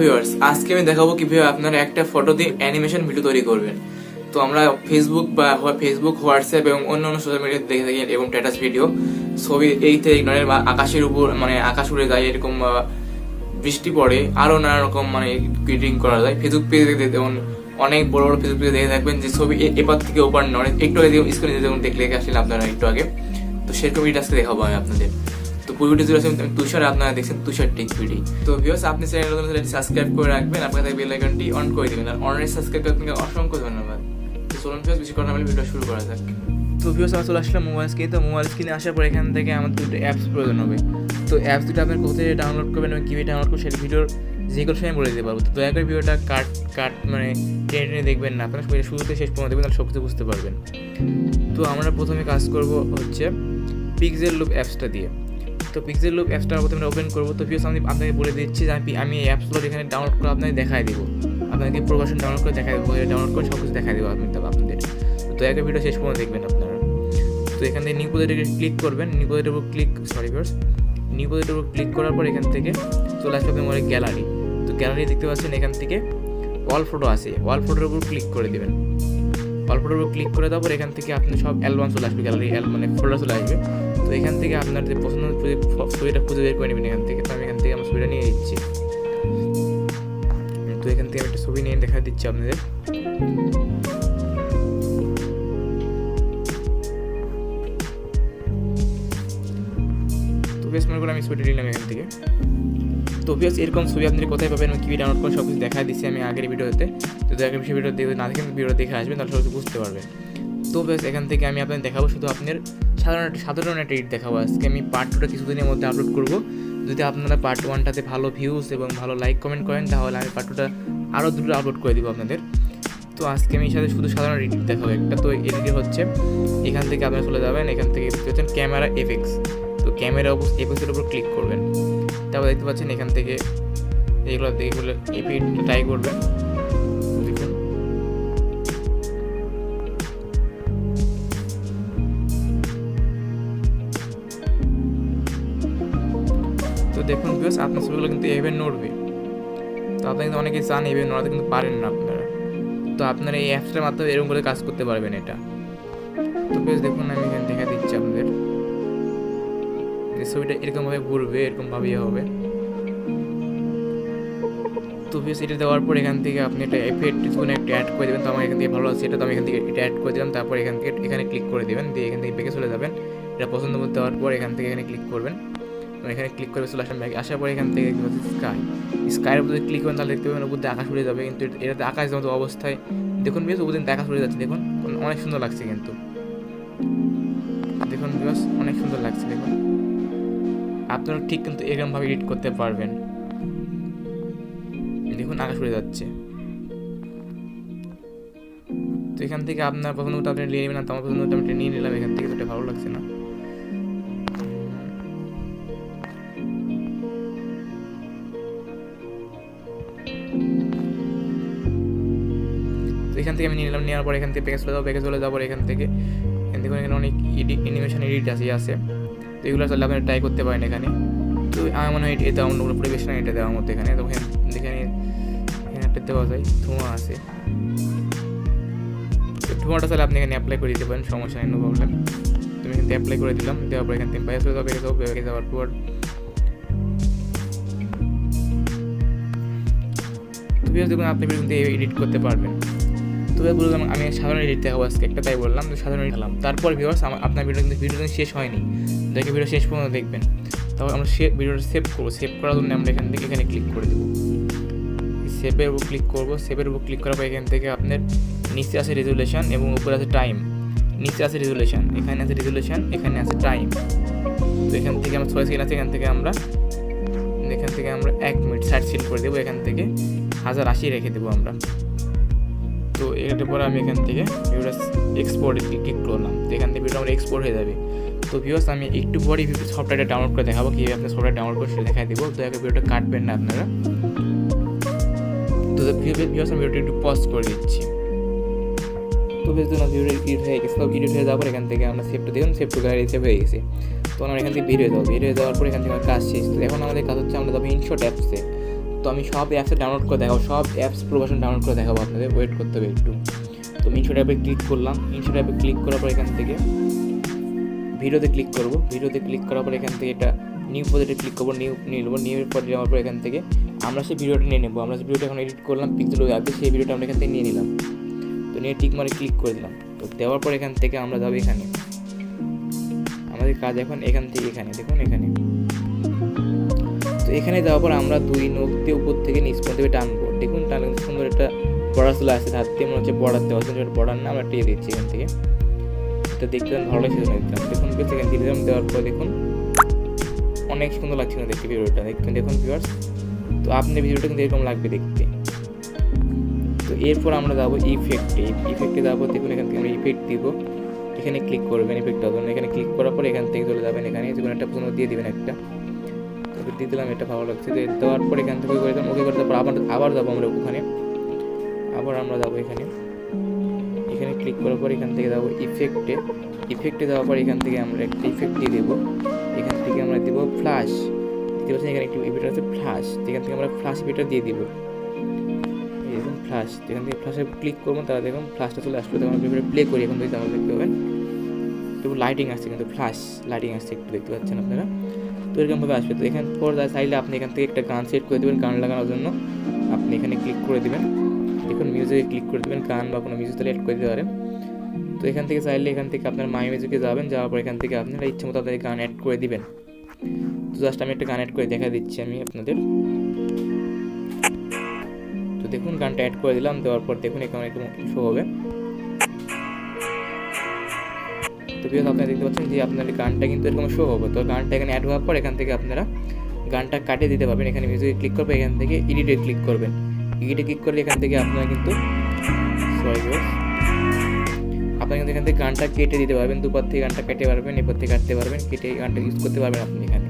Viewers, আজকে আমি দেখাবো কিভাবে আপনারা একটা ফটো দিয়ে অ্যানিমেশন ভিডিও তৈরি করবেন। তো আমরা ফেসবুক হোয়াটসঅ্যাপ এবং অন্যান্য সোশ্যাল মিডিয়াতে দেখে থাকি এবং স্ট্যাটাস ভিডিও ছবি এই থেকে আকাশের উপর আকাশ উড়ে যায়, এরকম বৃষ্টি পড়ে, আরো নানা রকম এডিটিং করা যায়। ফেসবুক পেজে যেমন অনেক বড় বড় ফেসবুক পেজে দেখে থাকবেন যে ছবি এপার থেকে ওপার নয়, একটু আগে স্ক্রিনে যেমন দেখলে আসলে আপনারা একটু আগে, তো সেরকম ভিডিও আজকে দেখাবো আমি আপনাদের। তো পুরোটি জুড়ে আমি তুষার, আপনারা দেখছেন তুষার টেক ভিডিও। তো ভিউয়ার্স, আপনি চ্যানেলটি সাবস্ক্রাইব করে রাখবেন, আপনার বেল আইকনটি অন করে দিবেন, আর অনলাইন সাবস্ক্রাইব করতে অসংখ্য ধন্যবাদ। তো চলুন ভিউয়ার্স, বেশি কথা না বলে ভিডিও শুরু করা যাক। তো ভিউয়ার্স, আমরা চলে আসলাম মোবাইল স্ক্রিনে। তো মোবাইল স্ক্রিনে আসার পর এখান থেকে আমাদের দুটো অ্যাপস প্রয়োজন হবে। তো অ্যাপস দুটো আপনি কোথায় ডাউনলোড করবেন এবং কীভাবে ডাউনলোড করবেন সেটা ভিডিওর যে কোনো সময় বলে দিতে পারবো। তো দয়া করে ভিডিওটা টেনে টেনে দেখবেন না, আপনারা শুরুতে শেষ পর্যন্ত দেখবেন, তাহলে সব কিছু বুঝতে পারবেন। তো আমরা প্রথমে কাজ করব হচ্ছে পিক্সেল লুপ অ্যাপসটা দিয়ে। তো পিক্সেল লুপ অ্যাপসটা প্রথমে ওপেন করবো। তো ভিউয়ার্স, আমি আপনাকে বলে দিচ্ছি যে আমি এই অ্যাপসগুলো এখানে ডাউনলোড করে আপনাকে দেখাই দেবো, আপনাকে প্রোভার্সন ডাউনলোড করে দেখাই দেবো, ডাউনলোড করে সব কিছু দেখাই দেবো আপনাদের। তো দয়া করে ভিডিও শেষ পর্যন্ত দেখবেন আপনারা। তো এখান থেকে নিউ প্রজেক্টে ক্লিক করবেন, নিউ প্রজেক্টের উপর ক্লিক করার পর এখান থেকে চলে আসবে আপনার মোবাইলের গ্যালারি। তো গ্যালারি দেখতে পাচ্ছেন, এখান থেকে অল ফটো আছে, অল ফটোর উপর ক্লিক করে দেবেন। অল ফটোর উপর ক্লিক করে দেওয়ার পর এখান থেকে আপনি সব অ্যালবাম চলে আসবে, গ্যালারি ফোল্ডার চলে আসবে। তো এখান থেকে আপনার যে পছন্দ ছবিটা খুঁজে বের করে নেবেন এখান থেকে। তো আমি এখান থেকে আমার ছবিটা নিয়ে দিচ্ছি। তো এখান থেকে আমি একটা ছবি নিয়ে দেখা দিচ্ছি আপনাদের। তো বেশ মনে করে আমি ছবিটা নিলাম এখান থেকে। তো বেশ এরকম ছবি আপনি কোথায় পাবেন, কীভাবে ডাউনলোড করেন সব কিছু দেখা দিচ্ছি আমি আগের ভিডিওতে। তো দয়া করে ভিডিও দেখে না দেখেন, ভিডিও দেখে আসবেন, তাহলে সব কিছু বুঝতে পারবেন। তো বেশ এখান থেকে আমি আপনাদের দেখাবো শুধু আপনার সাধারণ একটা এডিট দেখাবো। আজকে আমি পার্ট 2টা কিছুদিনের মধ্যে আপলোড করবো। যদি আপনারা পার্ট 1টাতে ভালো ভিউজ এবং ভালো লাইক কমেন্ট করেন, তাহলে আমি পার্ট 2টা আরও 2টো আপলোড করে দিব আপনাদের। তো আজকে আমি শুধু সাধারণ এডিট দেখাবো একটা। তো এডিট হচ্ছে এখান থেকে আপনারা চলে যাবেন, এখান থেকে দেখতে পাচ্ছেন ক্যামেরা এফেক্টস। তো ক্যামেরা এফেক্টসের উপর ক্লিক করবেন। তারপর দেখতে পাচ্ছেন এখান থেকে এইগুলো এফেক্ট ট্রাই করবেন। দেখুন, তো দেখুন ভিউয়ার্স, আপনার ছবিগুলো কিন্তু এভাবে নড়বে। তো আপনারা কিন্তু অনেকেই চান এভাবে নড়াতে, কিন্তু পারেন না আপনারা। তো আপনারা এই অ্যাপসটার মাধ্যমে এরকম করে কাজ করতে পারবেন এটা। তো বেশ দেখুন, আমি এখানে দেখা দিচ্ছি আপনাদের যে ছবিটা এরকমভাবে ঘুরবে, এরকমভাবেই হবে। তো বেশ এটা দেওয়ার পর এখান থেকে আপনি একটা এফেক্ট একটা অ্যাড করে দেবেন। তো আমার এখান থেকে ভালো আছে এটা, তো আমি এখান থেকে এটা অ্যাড করে দিলাম। তারপর এখান থেকে এখানে ক্লিক করে দেবেন, দিয়ে এখান থেকে ব্যাকে চলে যাবেন। এটা পছন্দ মতো দেওয়ার পর এখান থেকে এখানে ক্লিক করবেন। এখানে ক্লিক করে চলে আসবেন ব্যাকে। আসার পর এখান থেকে দেখতে পাচ্ছি স্কাইয়ের উপর ক্লিক করবেন, তাহলে দেখতে পাবেন উপর দিয়ে আকাশ উড়ে যাবে। কিন্তু এটাতে আকাশ মতো অবস্থায় দেখুন বেশ, উপর দিয়ে আকাশ উড়ে যাচ্ছে, দেখুন অনেক সুন্দর লাগছে। কিন্তু দেখুন বেশ অনেক সুন্দর লাগছে। দেখুন আপনারা ঠিক কিন্তু এরকমভাবে এডিট করতে পারবেন। দেখুন আকাশ উড়ে যাচ্ছে। তো এখান থেকে আপনার পছন্দটা আপনি নিয়ে নেবেন, আমার পছন্দটা আমি নিয়ে নিলাম এখান থেকে। সেটা ভালো লাগছে না। তো এখান থেকে আমি নিয়ে নিলাম, নেওয়ার পর এখান থেকে ব্যাকে চলে যাওয়ার এখান থেকে দেখুন এখানে অনেক অ্যানিমেশন এডিট আছে। তো এগুলো আসলে আপনারা ট্রাই করতে পারেন এখানে। তো আমার মনে হয় এটা অন্য কোনো পরিবেশ না, এটা দেওয়ার মতো এখানে। তো এখানে একটা দেওয়া যায়, ধোঁয়া আছে। তো ধোঁয়াটা তাহলে আপনি এখানে অ্যাপ্লাই করে দিতে পারেন, সমস্যা নেই, নো প্রবলেম। তুমি এখান থেকে অ্যাপ্লাই করে দিলাম, দেওয়ার পর এখান থেকে বাইরে চলে যাওয়ার পর দেখুন আপনি কিন্তু এডিট করতে পারবেন। তবে বললাম আমি সাধারণ এডিট দেখাবো আজকে একটা, তাই বললাম সাধারণ এডিট দিলাম। তারপর ভিউয়ার্স, আপনার ভিডিও শেষ হয়নি, দেখে ভিডিও শেষ পর্যন্ত দেখবেন। তারপর আমরা ভিডিওটা সেভ করবো। সেভ করার জন্য আমরা এখান থেকে এখানে ক্লিক করে দেবো, সেভের উপর ক্লিক করবো। সেভের উপর ক্লিক করার পর এখান থেকে আপনার নিচে আছে রেজুলেশন এবং উপরে আছে টাইম। নিচে আছে রেজুলেশন, এখানে আছে রেজুলেশন, এখানে আছে টাইম। তো এখান থেকে আমরা 6 সেকেন্ড আছে, এখান থেকে আমরা 1 মিনিট 60 সেকেন্ড করে দেবো। এখান থেকে 1080 রেখে দেবো আমরা। তো এটার পরে আমি এখান থেকে ভিডিওটা এক্সপোর্টে ক্লিক করলাম। তো এখান থেকে ভিডিও আমার এক্সপোর্ট হয়ে যাবে। তো ভিউয়ার্স, আমি একটু পরেই সফটওয়্যারটা ডাউনলোড করে দেখাবো, কীভাবে আপনার সফটওয়্যার ডাউনলোড করে সেটা দেখাই দেবো। তো ভিডিওটা কাটবেন না আপনারা। তো ভিউয়ার্স, আমি ভিডিওটা একটু পজ করে দিচ্ছি। তো বেশ ধরুন ভিডিও এডিট হয়ে গেছে। সব এডিট হয়ে যাওয়ার পর এখান থেকে আমরা সেভটা দেখুন, সেভ টু গ্যালারি সেভ হয়ে গেছে। তো আমরা এখান থেকে বেরিয়ে যাবো। বেরিয়ে যাওয়ার পর এখান থেকে কাজ শেষ। তো এখন আমাদের কাজ হচ্ছে আমরা যাবো ইনশট অ্যাপসে। তো তো আমি সব অ্যাপসে ডাউনলোড করে দেখাবো, সব অ্যাপস প্রো ভার্সন ডাউনলোড করে দেখাবো আপনাদের, ওয়েট করতে হবে একটু। তো ইনশট অ্যাপে ক্লিক করলাম, ইনশট অ্যাপে ক্লিক করার পর এখান থেকে ভিডিওতে ক্লিক করবো, ভিডিওতে ক্লিক করার পর এখান থেকে এটা নিউ প্রজেক্টে ক্লিক করবো, নিউ নিয়ে নেবো, নিউ পর যাওয়ার পর এখান থেকে আমরা সেই ভিডিওটা নিয়ে নেবো, আমরা সেই ভিডিওটা এখন এডিট করলাম পিক্সেল অ্যাপে, সেই ভিডিওটা আমরা এখান থেকে নিয়ে নিলাম। তো নিয়ে টিক মারে ক্লিক করে দিলাম। তো দেওয়ার পর এখান থেকে আমরা যাবো এখানে, আমাদের কাজ এখন এখান থেকে এখানে দেখুন এখানে। তো এখানে যাওয়ার পর আমরা 2 নখ দিয়ে উপর থেকে নিচ পর্যন্ত টানবো, দেখুন টানলে সুন্দর একটা বর্ডার চলে আসছে, হাত দিয়ে মনে হচ্ছে বর্ডার দেওয়া হচ্ছে, বর্ডার না আমরা টিয়ে দিচ্ছি এখান থেকে। তো দেখতে ভালো লাগছে দিতাম, দেখুন এখান দিয়ে দিলাম, দেওয়ার পর দেখুন অনেক সুন্দর লাগছে না দেখতে ভিডিওটা, দেখুন ভিউয়ার্স। তো আপনার ভিডিওটা কিন্তু এরকম লাগবে দেখতে। তো এরপর আমরা যাবো ইফেক্টে যাবো, দেখুন এখান থেকে আমরা ইফেক্ট দিব, এখানে ক্লিক করবেন ইফেক্টটা, এখানে ক্লিক করার পর এখান থেকে চলে যাবেন এখানে, যেমন একটা পছন্দ দিয়ে দিবেন একটা, দিয়ে দিলাম, এটা ভালো লাগছে। দেওয়ার পর এখান থেকে করে দিলাম, ওকে করে দেওয়ার পর আবার যাবো আমরা ওখানে, আবার আমরা যাবো এখানে, এখানে ক্লিক করার পর এখান থেকে যাবো ইফেক্টে যাওয়ার পর এখান থেকে আমরা একটা ইফেক্ট দিয়ে দেবো, এখান থেকে আমরা দেবো ফ্ল্যাশ, দেখতে পাচ্ছেন এখানে একটি ইফেক্ট আছে ফ্ল্যাশ, এখান থেকে আমরা ফ্ল্যাশ ইফেক্টটা দিয়ে দিব, এরকম ফ্ল্যাশ, এখান থেকে ফ্ল্যাশে ক্লিক করবো, তারা দেখুন ফ্ল্যাশটা চলে আসলো। তখন আমরা প্লে করি এখন, তাহলে দেখতে পাবেন একটু লাইটিং আসছে, কিন্তু ফ্ল্যাশ লাইটিং আসছে একটু, দেখতে পাচ্ছেন আপনারা। তো এরকমভাবে আসবে। তো এখান পর চাইলে আপনি এখান থেকে একটা গান সেট করে দেবেন, গান লাগানোর জন্য আপনি এখানে ক্লিক করে দেবেন, দেখুন মিউজিকে ক্লিক করে দেবেন, গান বা কোনো মিউজিক তাহলে অ্যাড করে দিতে পারেন। তো এখান থেকে চাইলে এখান থেকে আপনার মাই মিউজিকে যাবেন, যাওয়ার পর এখান থেকে আপনারা ইচ্ছে মতো আপনাদের গান অ্যাড করে দিবেন। তো জাস্ট আমি একটা গান অ্যাড করে দেখা দিচ্ছি আমি আপনাদের। তো দেখুন গানটা অ্যাড করে দিলাম, দেওয়ার পর দেখুন এখানে একটু শো হবে। তো ভিউয়ার্স আপনারা দেখতে পাচ্ছেন যে আপনার গানটা কিন্তু এরকম শো হবে। তো গানটা এখানে অ্যাড হওয়ার পর এখান থেকে আপনারা গানটা কাটিয়ে দিতে পারবেন, এখানে মিউজিকে ক্লিক করবেন, এখান থেকে এডিটে ক্লিক করবেন, এডিটে ক্লিক করলে এখান থেকে আপনারা কিন্তু আপনারা কিন্তু এখান থেকে গানটা কেটে দিতে পারবেন, দুপার থেকে গানটা কেটে পারবেন, এরপর থেকে কাটতে পারবেন, কেটে গানটা ইউজ করতে পারবেন আপনি এখানে,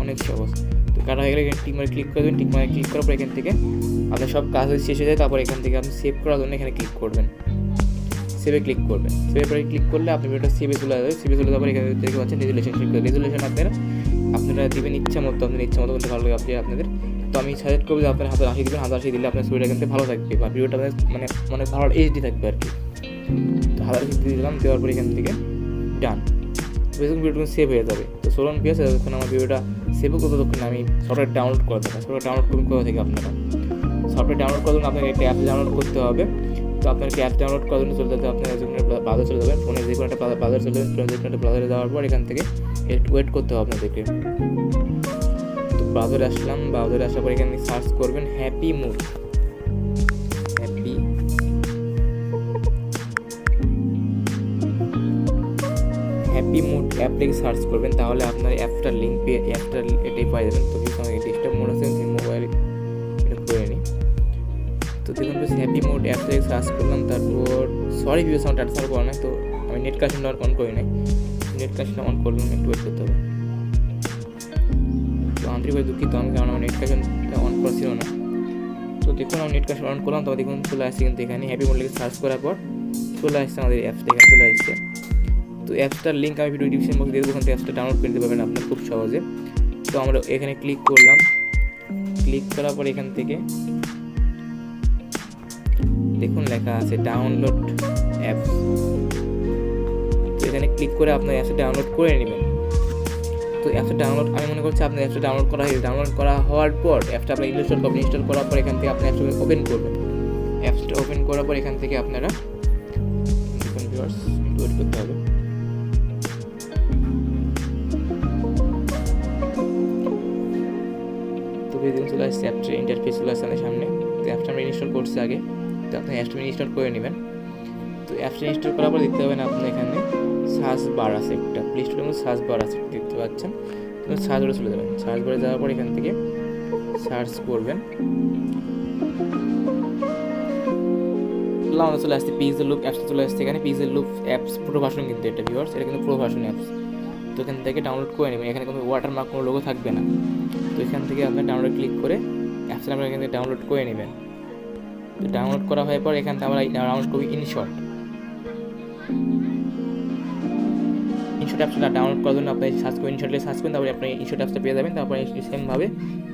অনেক সহজ। তো কাটা হয়ে গেলে এখানে টিক মারে ক্লিক করবেন, টিক মারে ক্লিক করার পর এখান থেকে আপনার সব কাজ শেষ হয়ে যায়। তারপর এখান থেকে আপনি সেভ করার জন্য এখানে ক্লিক করবেন, সেভে ক্লিক করবেন, সেভে পরে ক্লিক করলে আপনি ভিডিওটা সেভে চলে যাবে, সেভে চলে যাওয়ার পর এখানে দেখতে পাচ্ছেন রেজুলেশন আপনারা দিবেন ইচ্ছা মতো, আপনার ইচ্ছা মতো বলতে ভালো লাগে আপনাদের। তো আমি সাজেস্ট করবো যে আপনার 1080 দিবেন, 1080 দিলে আপনার ছবিটা কিন্তু ভালো থাকবে বা ভিডিওটা মানে অনেক ভালো এইচডি থাকবে আর কি। তো 1080 দিয়ে দিলাম, দেওয়ার পর এখান থেকে ডান, ভিডিওটা সেভ হয়ে যাবে। তো চলুন পেয়েছে যখন আমার ভিডিওটা সেভ করতে তখন আমি সফটওয়্যার ডাউনলোড করে দেবো। সফটওয়্যার ডাউনলোড করুন কোথা থেকে আপনারা, সফটওয়্যার ডাউনলোড করার জন্য আপনাকে একটা অ্যাপ ডাউনলোড করতে হবে। তো আপনাকে অ্যাপ ডাউনলোড করার জন্য চলে যেতে আপনার ব্রাউজার চলে যাবেন, ফোনে যে কোনো একটা ব্রাউজার চলে যাবেন, ফোনে যে কোনো একটা ব্রাউজারে যাওয়ার পর এখান থেকে একটু ওয়েট করতে হবে আপনাদেরকে। তো ব্রাউজারে আসলাম, ব্রাউজারে আসার পর এখানে সার্চ করবেন হ্যাপি মুড অ্যাপ থেকে সার্চ করবেন, তাহলে আপনার অ্যাপটার লিঙ্ক পেয়ে অ্যাপটার এটাই পাই যাবেন। তো ডিস্টার্ব মোড আছে মোবাইল এটা করে নিই। তো দেখুন হ্যাপি মুড অ্যাপ থেকে সার্চ করলাম, তারপর sorry view sound data search করা নাই, তো আমি নেট কানেকশনটা অন করি নাই, নেট কানেকশন অন করলাম, একটু ওয়েট করতে হবে। তো আন্তরিকভাবে দুঃখিত আমি, কারণ আমার নেট কানেকশনটা অন করা ছিল না। তো দেখুন আমি নেট কানেকশন অন করলাম, তবে দেখুন চলে আসছে কিন্তু এখানে হ্যাপি মুড লিখে সার্চ করার পর চলে আসছে আমাদের অ্যাপসটা, এখানে চলে আসছে। তো অ্যাপসটার লিঙ্ক আমি ভিডিও ডিসক্রিপশন বক্সে দিয়ে দেবো, ওখান থেকে অ্যাপসটা ডাউনলোড করে নিতে পারবেন আপনার খুব সহজে। তো আমরা এখানে ক্লিক করলাম, ক্লিক করার পর এখান থেকে দেখুন লেখা আছে ডাউনলোড অ্যাপস। তো এখানে ক্লিক করে আপনার অ্যাপসটা ডাউনলোড করে নেবেন। তো অ্যাপসটা ডাউনলোড আমি মনে করছি আপনার অ্যাপসটা ডাউনলোড করা হয়েছে। ডাউনলোড করা হওয়ার পর অ্যাপসটা আপনার ইনস্টল করবেন, ইনস্টল করার পর এখান থেকে আপনি অ্যাপসটা ওপেন করবেন। অ্যাপসটা ওপেন করার পর এখান থেকে আপনারা দেখুন ভিউয়ার্স একটু ওয়েট করতে হবে। তো দেখুন চলে আসছে অ্যাপসটা ইন্টারফেস চলে আসছে আমাদের সামনে। তো অ্যাপসটা আমরা ইনস্টল করছি আগে, তো আপনি অ্যাপসটা ইনস্টল করে নেবেন। তো অ্যাপসটা ইনস্টল করার পর দেখতে পাবেন আপনি এখানে সার্চ বার আছে একটা, প্লে স্টোরের মধ্যে সার্চ বার আছে দেখতে পাচ্ছেন। তো সার্চ বারে চলে যাবেন, সার্চ বারে যাওয়ার পর এখান থেকে সার্চ করবেন, আমরা চলে আসছে পিক্সেল লুপ অ্যাপসটা চলে আসছে এখানে। Pixel loop apps pro version কিন্তু এটা ভিউয়ার্স, এটা কিন্তু প্রো ভার্সন অ্যাপস। তো এখান থেকে ডাউনলোড করে নেবেন, এখানে কোনো ওয়াটারমার্ক কোনো লোগো থাকবে না। তো এখান থেকে আপনার ডাউনলোড ক্লিক করে অ্যাপসটা আমরা এখান থেকে ডাউনলোড করে নেবেন। তো ডাউনলোড করা হওয়ার পর এখান থেকে আমরা ডাউনলোড করবো ইনশট অ্যাপসটা ডাউনলোড করার জন্য আপনি সার্চ করে ইনশটে সার্চ করুন, তারপরে আপনি ইনশট অ্যাপসটা পেয়ে যাবেন। তারপরে সেমভাবে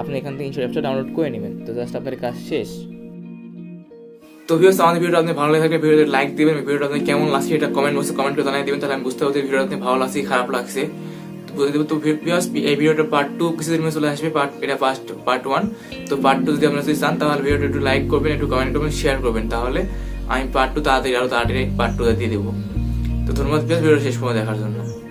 আপনি এখান থেকে ইনশট অ্যাপসটা ডাউনলোড করে নেবেন। তো জাস্ট আপনার কাজ শেষ। তো ভিউয়ার্স, আমাদের ভিডিওটা আপনি ভালো লাগে ভিডিওতে লাইক দিবেন, ভিডিওটা আপনি কেমন লাগছে এটা কমেন্ট বক্সে কমেন্ট করে জানিয়ে দিবেন, তাহলে আমি বুঝতে পারবো ভিডিওটা আপনি ভালো লাগছে খারাপ লাগছে। তো ভিউয়ার্স, এই ভিডিওটা পার্ট 2 কিছুদিন মধ্যে চলে আসবে। এটা পার্ট 1। তো পার্ট 2 যদি আপনারা চান তাহলে ভিডিওটা একটু লাইক করবেন, একটু কমেন্ট করবেন, শেয়ার করবেন, তাহলে আমি পার্ট 2 তাড়াতাড়ি পার্ট 2 দিয়ে দেবো। তো ধন্যবাদ ভিডিওটা শেষ পর্যন্ত দেখার জন্য।